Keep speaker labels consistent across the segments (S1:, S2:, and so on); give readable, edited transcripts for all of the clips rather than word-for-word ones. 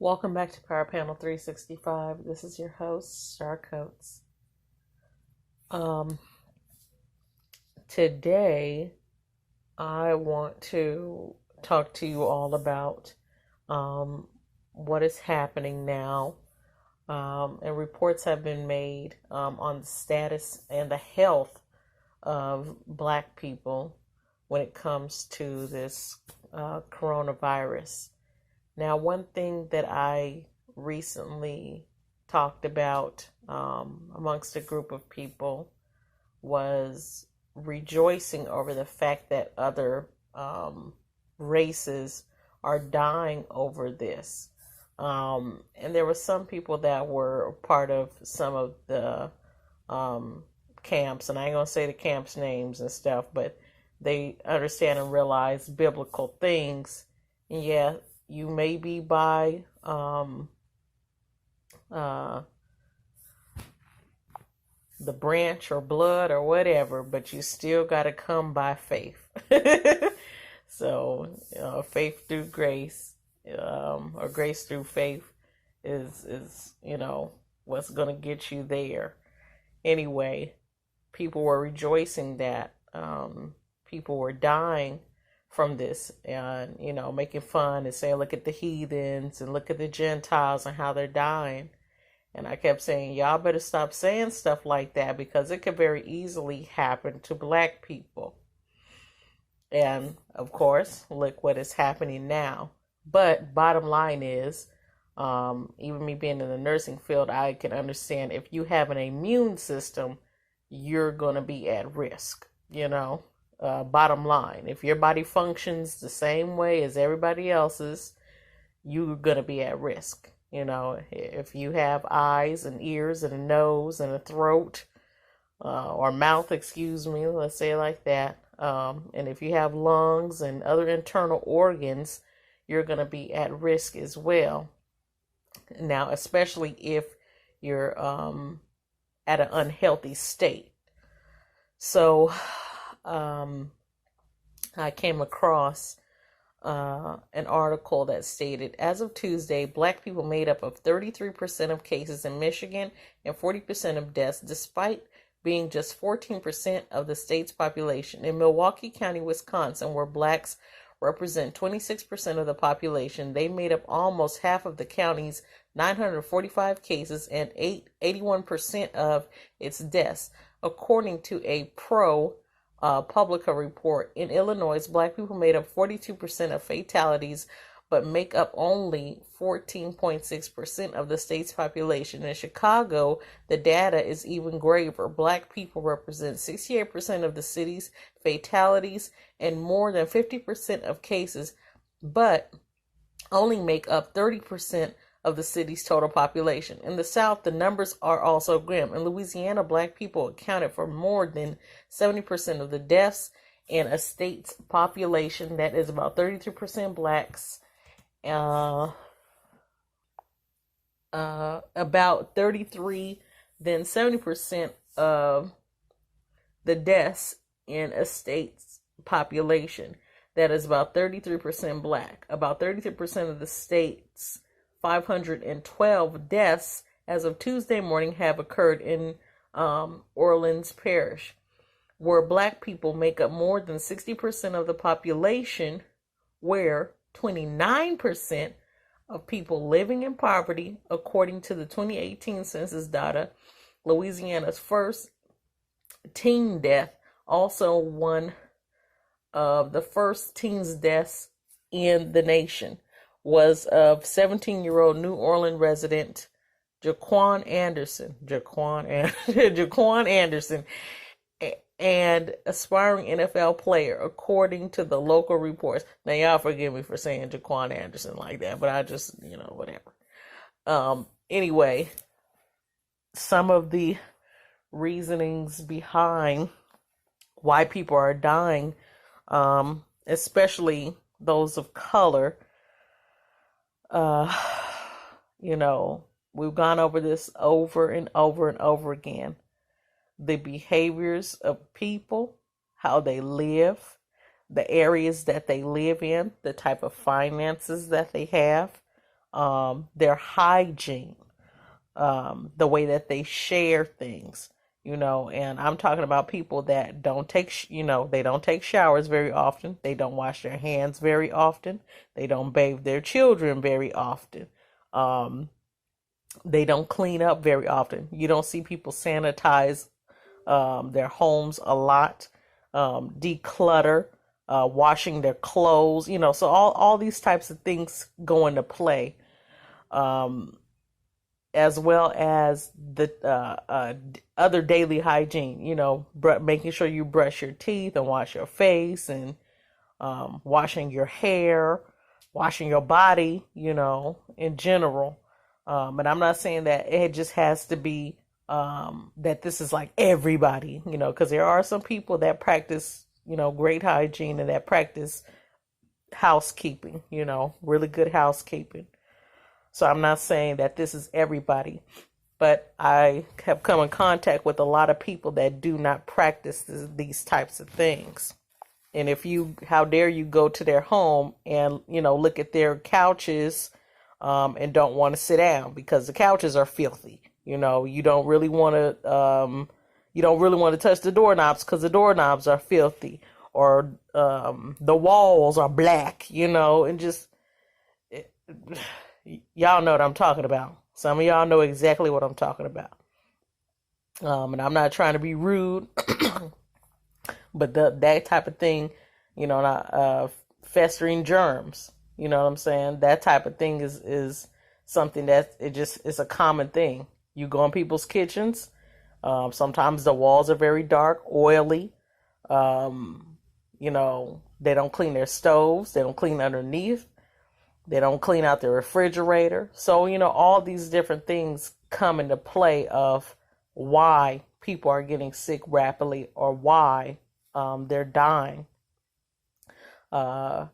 S1: Welcome back to Power Panel 365. This is your host, Star Coates. Um, Today, I want to talk to you all about um, what is happening now. And reports have been made on the status and the health of Black people when it comes to this coronavirus. Now, one thing that I recently talked about amongst a group of people was rejoicing over the fact that other races are dying over this. And there were some people that were part of some of the camps, and I ain't gonna say the camps' names and stuff, but they understand and realize biblical things. And yeah, you may be by uh, the branch or blood or whatever, but you still got to come by faith. So, faith through grace, or grace through faith is what's going to get you there. Anyway, people were rejoicing that people were dying from this, and making fun and saying, look at the heathens and look at the Gentiles and how they're dying. And I kept saying, y'all better stop saying stuff like that, because it could very easily happen to Black people. And of course, look what is happening now. But bottom line is, even me being in the nursing field, I can understand if you have an immune system, you're going to be at risk. Bottom line, if your body functions the same way as everybody else's, you're going to be at risk. If you have eyes and ears and a nose and a throat, or mouth, excuse me, let's say it like that. And if you have lungs and other internal organs, you're going to be at risk as well. Now, especially if you're at an unhealthy state. So, I came across an article that stated, as of Tuesday, Black people made up of 33% of cases in Michigan and 40% of deaths, despite being just 14% of the state's population. In Milwaukee County, Wisconsin, where Blacks represent 26% of the population, they made up almost half of the county's 945 cases and 81% of its deaths, according to a ProPublica report. In Illinois, Black people made up 42% of fatalities, but make up only 14.6% of the state's population. In Chicago, the data is even graver. Black people represent 68% of the city's fatalities and more than 50% of cases, but only make up 30% of the city's total population. In the South, the numbers are also grim. In Louisiana, Black people accounted for more than 70% of the deaths in a state's population that is about 32% Blacks, about 33, then 70% of the deaths in a state's population that is about 33% Black. About 33% of the state's 512 deaths as of Tuesday morning have occurred in Orleans Parish, where Black people make up more than 60% of the population, where 29% of people living in poverty, according to the 2018 census data. Louisiana's first teen death, also one of the first teens deaths in the nation, was of 17-year-old New Orleans resident Jaquan Anderson. Jaquan Anderson, and aspiring NFL player, according to the local reports. Now, y'all forgive me for saying Jaquan Anderson like that, but I just, whatever. Anyway, some of the reasonings behind why people are dying, especially those of color, we've gone over this over and over and over again. The behaviors of people, how they live, the areas that they live in, the type of finances that they have, their hygiene, the way that they share things, and I'm talking about people that don't take, they don't take showers very often. They don't wash their hands very often. They don't bathe their children very often. Um, they don't clean up very often. You don't see people sanitize their homes a lot, declutter, washing their clothes, so all these types of things go into play. Um, as well as the other daily hygiene, making sure you brush your teeth and wash your face, and washing your hair, washing your body, in general. And I'm not saying that it just has to be that this is like everybody, because there are some people that practice, great hygiene, and that practice housekeeping, really good housekeeping. So I'm not saying that this is everybody, but I have come in contact with a lot of people that do not practice these types of things. And how dare you go to their home and, look at their couches, and don't want to sit down because the couches are filthy. You don't really want to touch the doorknobs because the doorknobs are filthy, or the walls are black, and just, y'all know what I'm talking about. Some of y'all know exactly what I'm talking about. And I'm not trying to be rude, but that type of thing, festering germs, you know what I'm saying? That type of thing is something that it's a common thing. You go in people's kitchens. Sometimes the walls are very dark, oily. They don't clean their stoves. They don't clean underneath. They don't clean out the refrigerator. So, all these different things come into play of why people are getting sick rapidly, or why they're dying. And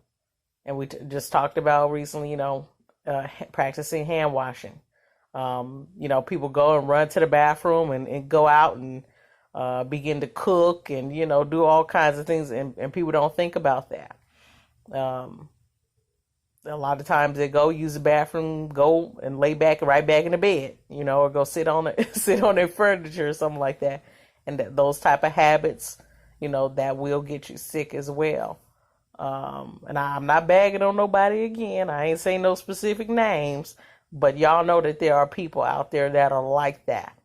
S1: we just talked about recently, practicing hand washing. People go and run to the bathroom and go out and begin to cook and, do all kinds of things. And people don't think about that. A lot of times they go use the bathroom, go and lay back right back in the bed, or go sit on their furniture or something like that. And those type of habits, that will get you sick as well. And I'm not bagging on nobody again. I ain't saying no specific names, but y'all know that there are people out there that are like that.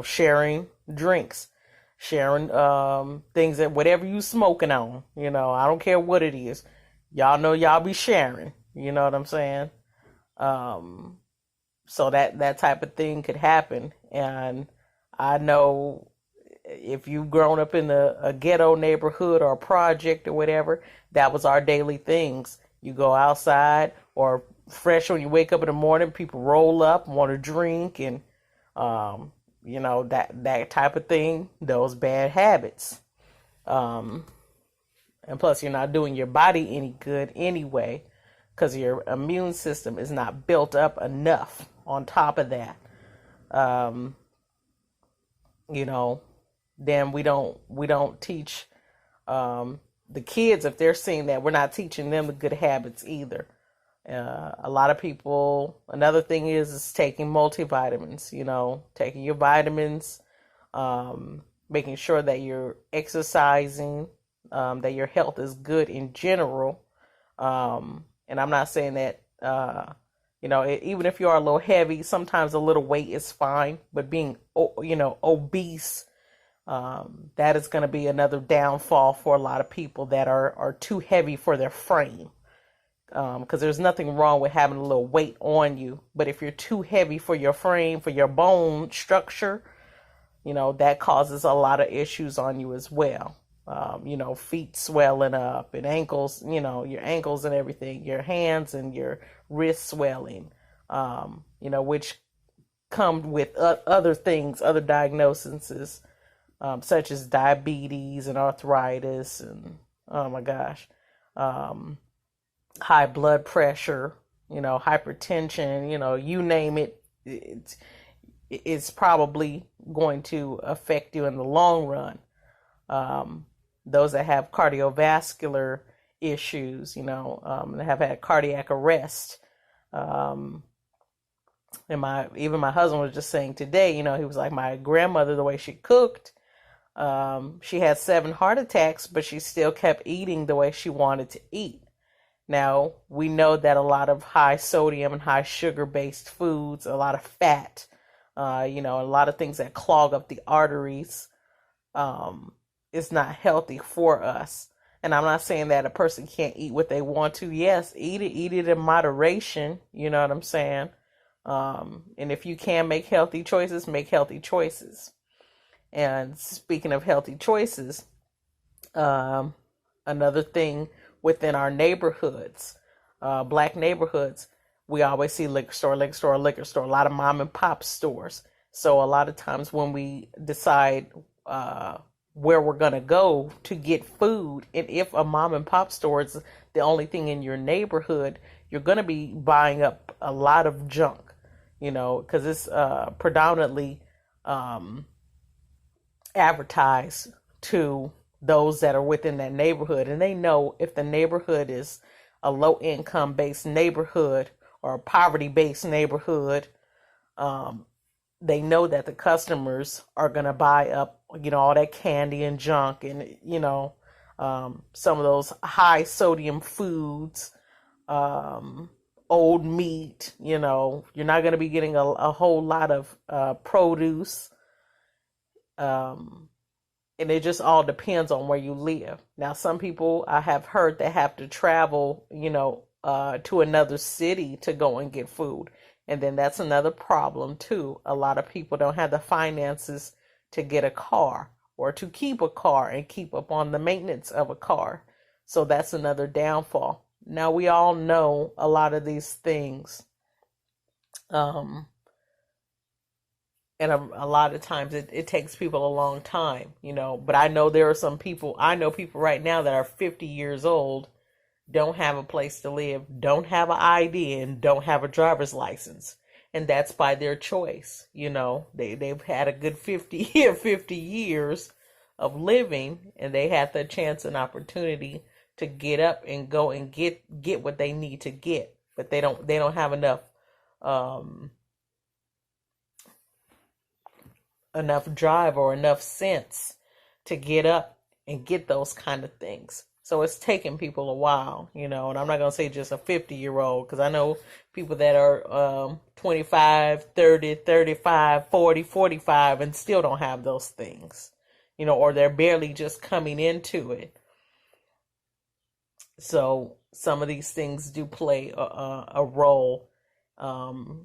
S1: Sharing drinks, sharing things, that whatever you smoking on, I don't care what it is. Y'all know y'all be sharing, you know what I'm saying? So that type of thing could happen. And I know if you've grown up in a ghetto neighborhood or a project or whatever, that was our daily things. You go outside, or fresh when you wake up in the morning, people roll up and want to drink, and that type of thing, those bad habits. And plus, you're not doing your body any good anyway, because your immune system is not built up enough on top of that. Then we don't teach the kids, if they're seeing that, we're not teaching them the good habits either. A lot of people, another thing is taking multivitamins, taking your vitamins, making sure that you're exercising, that your health is good in general. And I'm not saying that, even if you are a little heavy, sometimes a little weight is fine, but being, obese, that is going to be another downfall for a lot of people that are too heavy for their frame. Because there's nothing wrong with having a little weight on you. But if you're too heavy for your frame, for your bone structure, that causes a lot of issues on you as well. Feet swelling up, and ankles, your ankles and everything, your hands and your wrists swelling, which come with other things, other diagnoses, such as diabetes and arthritis and, oh my gosh, high blood pressure, hypertension, you name it, it's probably going to affect you in the long run. Those that have cardiovascular issues, and have had cardiac arrest. And my husband was just saying today, he was like, my grandmother, the way she cooked, she had 7 heart attacks, but she still kept eating the way she wanted to eat. Now, we know that a lot of high sodium and high sugar based foods, a lot of fat, a lot of things that clog up the arteries, is not healthy for us. And I'm not saying that a person can't eat what they want to. Yes, eat it in moderation. You know what I'm saying? And if you can make healthy choices, make healthy choices. And speaking of healthy choices, another thing within our neighborhoods, black neighborhoods, we always see liquor store, a lot of mom and pop stores. So a lot of times when we decide where we're going to go to get food, and if a mom and pop store is the only thing in your neighborhood, you're going to be buying up a lot of junk, because it's predominantly advertised to those that are within that neighborhood, and they know if the neighborhood is a low income based neighborhood or a poverty based neighborhood, they know that the customers are going to buy up, all that candy and junk and, some of those high sodium foods, old meat, you're not going to be getting a whole lot of produce. And it just all depends on where you live. Now, some people I have heard that have to travel, to another city to go and get food. And then that's another problem too. A lot of people don't have the finances to get a car or to keep a car and keep up on the maintenance of a car. So that's another downfall. Now, we all know a lot of these things. And a lot of times it takes people a long time, but I know I know people right now that are 50 years old, don't have a place to live, don't have an ID, and don't have a driver's license. And that's by their choice. They've had a good 50 years of living, and they had the chance and opportunity to get up and go and get what they need to get, but they don't have enough drive or enough sense to get up and get those kind of things. So it's taking people a while, and I'm not going to say just a 50-year-old, because I know people that are 25, 30, 35, 40, 45 and still don't have those things, or they're barely just coming into it. So some of these things do play a role. There's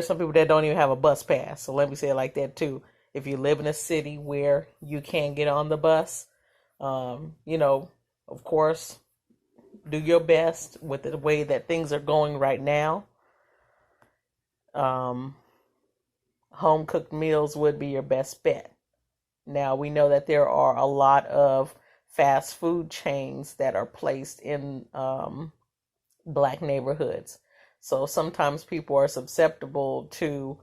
S1: some people that don't even have a bus pass. So let me say it like that too. If you live in a city where you can't get on the bus, of course, do your best with the way that things are going right now. Home cooked meals would be your best bet. Now, we know that there are a lot of fast food chains that are placed in black neighborhoods. So sometimes people are susceptible to,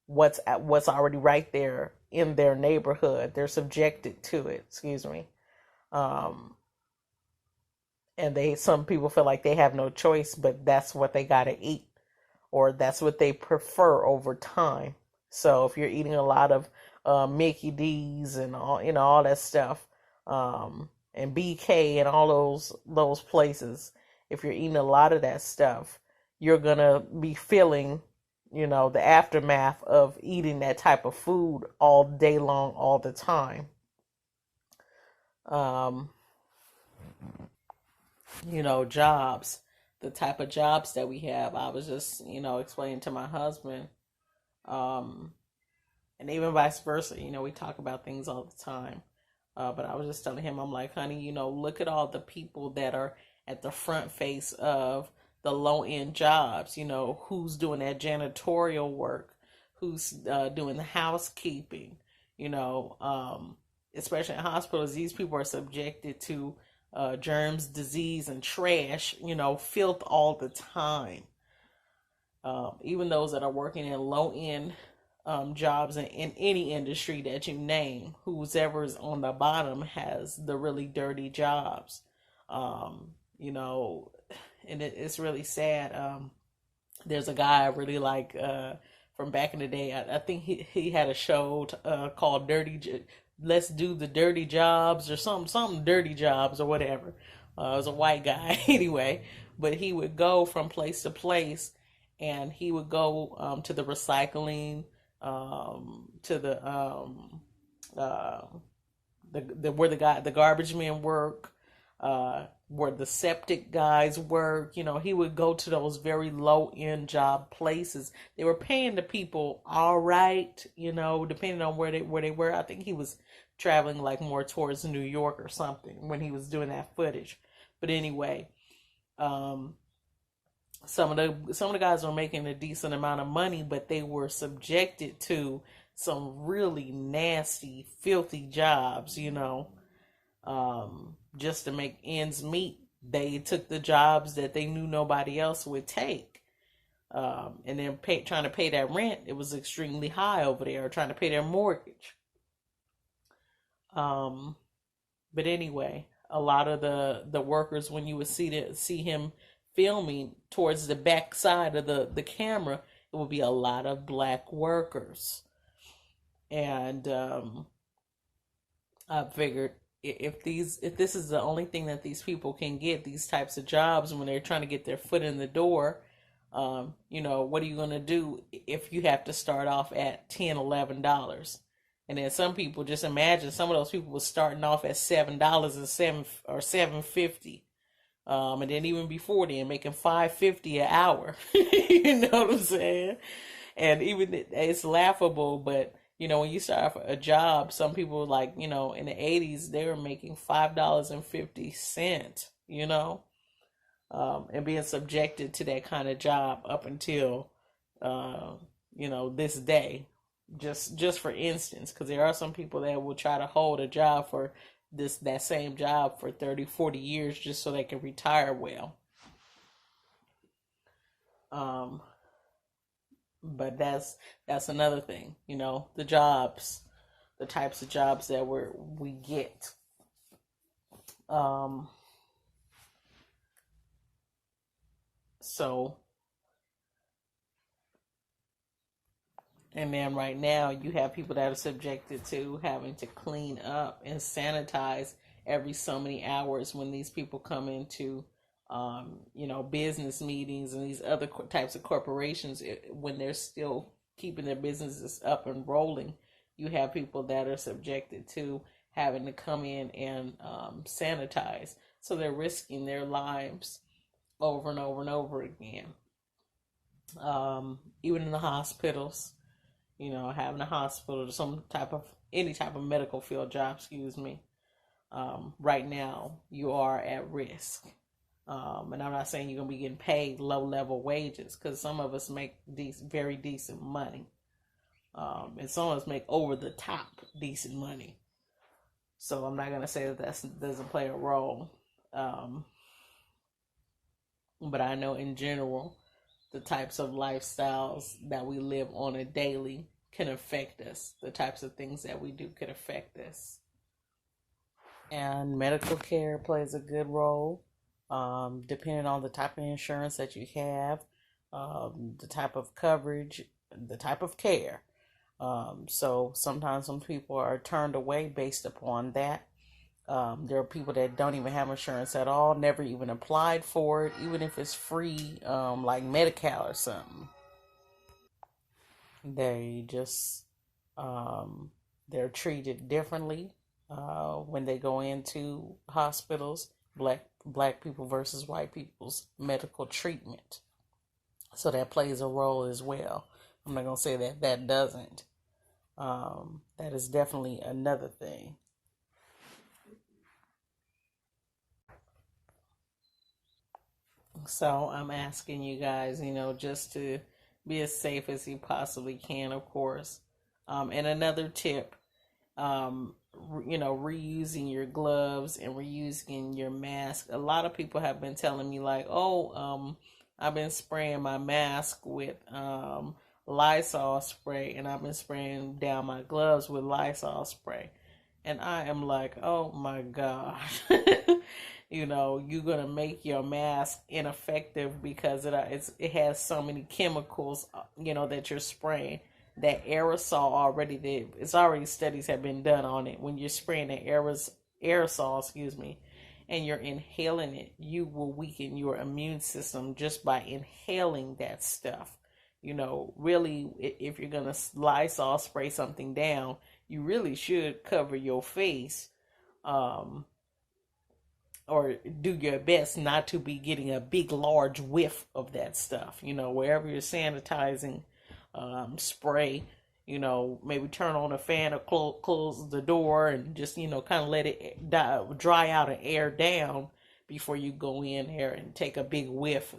S1: what's already right there in their neighborhood. They're subjected to it. Excuse me. And some people feel like they have no choice, but that's what they got to eat, or that's what they prefer over time. So if you're eating a lot of Mickey D's and all that stuff, and BK and all those places, if you're eating a lot of that stuff, you're gonna be feeling, the aftermath of eating that type of food all day long, all the time. Jobs, the type of jobs that we have. I was just, explaining to my husband, and even vice versa. We talk about things all the time. But I was just telling him, I'm like, honey, look at all the people that are at the front face of the low end jobs. Who's doing that janitorial work, who's doing the housekeeping. Especially in hospitals, these people are subjected to germs, disease, and trash. Filth all the time. Even those that are working in low end jobs in any industry that you name. Whoever's on the bottom has the really dirty jobs. You know, and it's really sad. There's a guy I really like from back in the day. I think he had a show called Let's Do the Dirty Jobs or something dirty jobs or whatever. It was a white guy anyway, but he would go from place to place, and he would go to the recycling, to uh, the where the garbage men work, where the septic guys work. You know, he would go to those very low end job places. They were paying the people all right, you know, depending on where they were. I think he was traveling like more towards New York or something when he was doing that footage. But anyway, um, some of the guys were making a decent amount of money, but they were subjected to some really nasty, filthy jobs, you know, just to make ends meet. They took the jobs that they knew nobody else would take. And then trying to pay that rent, it was extremely high over there, trying to pay their mortgage. Um, but anyway, a lot of the workers, when you would see him filming towards the back side of the camera, it would be a lot of black workers. And I figured if this is the only thing that these people can get, these types of jobs when they're trying to get their foot in the door, you know, what are you going to do if you have to start off at $10, $11? And then some people, just imagine, some of those people were starting off at $7 and 7.50. And then even before then, making $5.50 an hour. You know what I'm saying? And even it's laughable, but you know, when you start off a job, some people, like, you know, in the 80s, they were making $5.50, you know, and being subjected to that kind of job up until, uh, you know, this day. Just for instance, because there are some people that will try to hold a job for that same job for 30, 40 years just so they can retire well. Um, but that's another thing, you know, the types of jobs that we get. Um, so and then right now you have people that are subjected to having to clean up and sanitize every so many hours when these people come into, you know, business meetings and these other types of corporations. When they're still keeping their businesses up and rolling, you have people that are subjected to having to come in and sanitize. So they're risking their lives over and over and over again. Even in the hospitals, you know, having a hospital or any type of medical field job, excuse me, right now you are at risk. And I'm not saying you're gonna be getting paid low level wages, because some of us make very decent money, and some of us make over the top decent money. So I'm not gonna say that doesn't play a role, um, but I know in general the types of lifestyles that we live on a daily can affect us. The types of things that we do can affect us. And medical care plays a good role, depending on the type of insurance that you have, the type of coverage, the type of care. So sometimes some people are turned away based upon that. There are people that don't even have insurance at all, never even applied for it, even if it's free, like Medi-Cal or something. They just, um, they're treated differently when they go into hospitals. Black people versus white people's medical treatment. So that plays a role as well. I'm not gonna say that that doesn't. That is definitely another thing. So I'm asking you guys, you know, just to be as safe as you possibly can, of course. And another tip, you know, reusing your gloves and reusing your mask. A lot of people have been telling me like, oh, I've been spraying my mask with Lysol spray, and I've been spraying down my gloves with Lysol spray. And I am like, oh my gosh. You're gonna make your mask ineffective because it has so many chemicals, that you're spraying. That aerosol already did. It's already studies have been done on it. When you're spraying the aerosol, excuse me, and you're inhaling it, you will weaken your immune system just by inhaling that stuff. Really, if you're gonna Lysol spray something down, you really should cover your face, um, or do your best not to be getting a big, large whiff of that stuff. Wherever you're sanitizing, spray, maybe turn on a fan or close the door and just, kind of let it dry out and air down before you go in there and take a big whiff.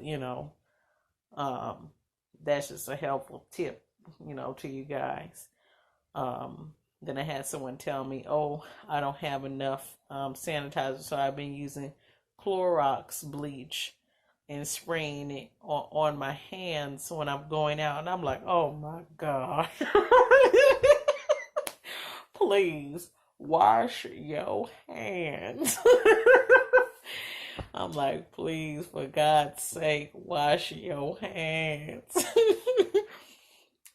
S1: Um, that's just a helpful tip, to you guys. Then I had someone tell me, oh, I don't have enough sanitizer, so I've been using Clorox bleach and spraying it on my hands when I'm going out. And I'm like, oh my God. Please wash your hands. I'm like, please, for God's sake, wash your hands.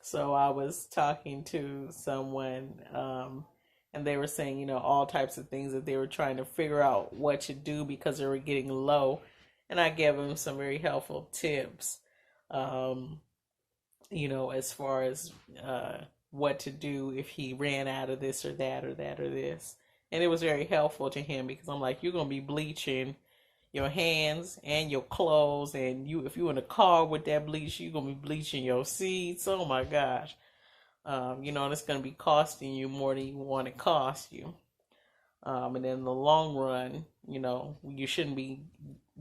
S1: So I was talking to someone, and they were saying, all types of things that they were trying to figure out what to do because they were getting low. And I gave them some very helpful tips, as far as what to do if he ran out of this or that or that or this. And it was very helpful to him because I'm like, you're going to be bleaching your hands and your clothes, and if you're in a car with that bleach, you're going to be bleaching your seats. Oh my gosh. And it's going to be costing you more than you want to cost you. And then in the long run, you shouldn't be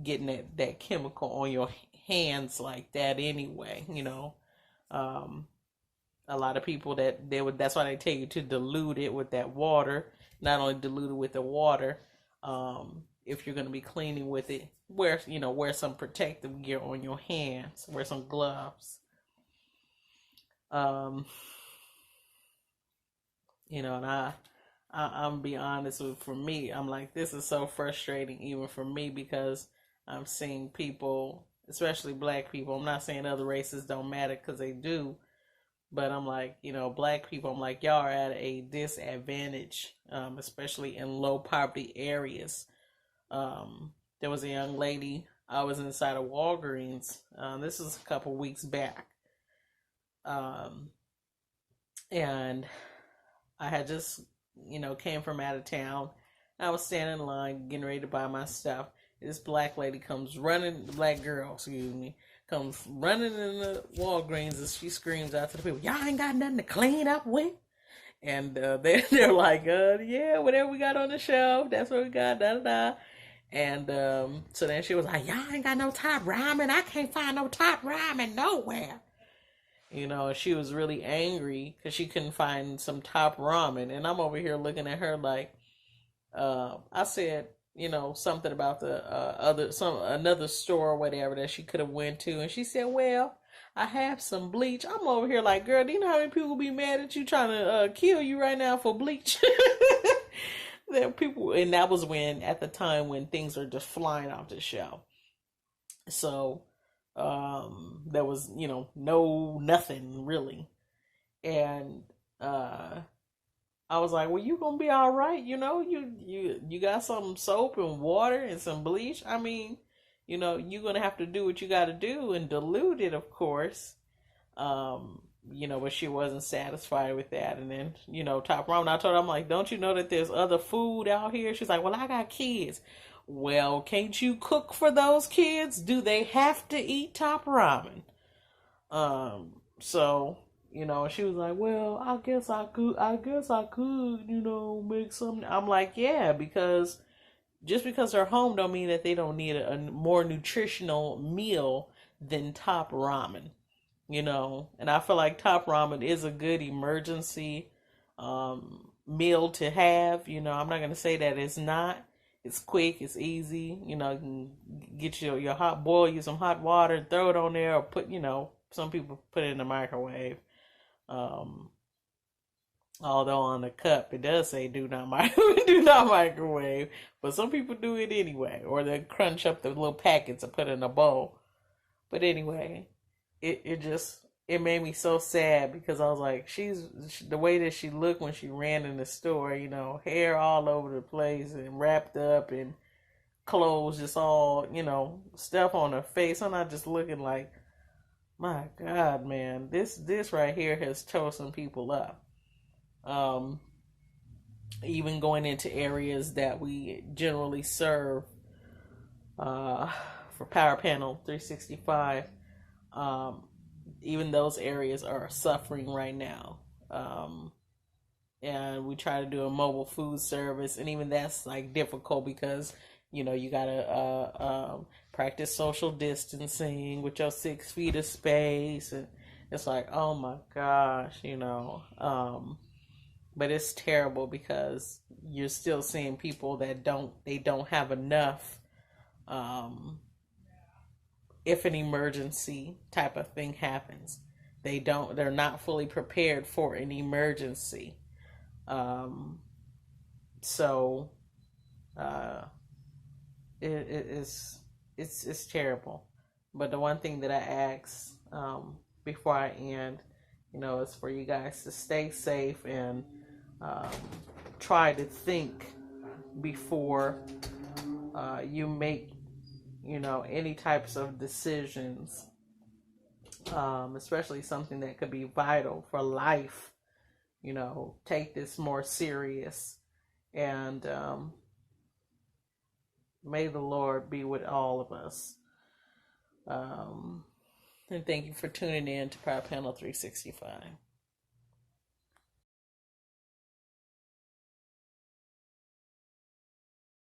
S1: getting that chemical on your hands like that anyway. A lot of people that's why they tell you to dilute it with that water. Not only dilute it with the water, if you're going to be cleaning with it, wear some protective gear on your hands, wear some gloves. And I'm be honest with, for me, I'm like, this is so frustrating even for me because I'm seeing people, especially black people. I'm not saying other races don't matter because they do, but I'm like, black people, I'm like, y'all are at a disadvantage, especially in low poverty areas. There was a young lady, I was inside of Walgreens. This was a couple weeks back. And I had just, came from out of town. I was standing in line, getting ready to buy my stuff. This black lady comes running, black girl, excuse me, comes running in the Walgreens and she screams out to the people, y'all ain't got nothing to clean up with? And they're like, yeah, whatever we got on the shelf, that's what we got, da da da. And so then she was like, y'all ain't got no top ramen. I can't find no top ramen nowhere. She was really angry because she couldn't find some top ramen. And I'm over here looking at her like, I said, something about the another store or whatever that she could have went to. And she said, well, I have some bleach. I'm over here like, girl, do you know how many people be mad at you trying to kill you right now for bleach? There are people, and that was at the time when things are just flying off the shelf. So there was, nothing really. And I was like, well, you gonna be all right, you got some soap and water and some bleach. I mean, you're gonna have to do what you gotta do and dilute it, of course. But she wasn't satisfied with that. And then, top ramen, I told her, I'm like, don't you know that there's other food out here? She's like, well, I got kids. Well, can't you cook for those kids? Do they have to eat top ramen? So, she was like, well, I guess I could, make something. I'm like, yeah, because just because they're home don't mean that they don't need a more nutritional meal than top ramen. And I feel like top ramen is a good emergency meal to have. I'm not going to say that it's not. It's quick, it's easy. You can get your hot boil, use some hot water, throw it on there, or put, some people put it in the microwave. Um, Although on the cup it does say do not do not microwave, but some people do it anyway, or they crunch up the little packets and put it in a bowl. But anyway, it made me so sad because I was like, the way that she looked when she ran in the store, hair all over the place and wrapped up and clothes just all, stuff on her face. I'm not just looking like, my God, man, this right here has tore some people up. Um, Even going into areas that we generally serve uh, for Power Panel 365, even those areas are suffering right now. And we try to do a mobile food service, and even that's like difficult because you gotta practice social distancing with your 6 feet of space, and it's like, oh my gosh. But it's terrible because you're still seeing people that don't have enough. If an emergency type of thing happens, they're not fully prepared for an emergency. um, so uh, it is it's terrible. But the one thing that I ask, before I end, is for you guys to stay safe and um, try to think before you make any types of decisions, especially something that could be vital for life. Take this more serious, and may the Lord be with all of us. um, and thank you for tuning in to Power Panel 365.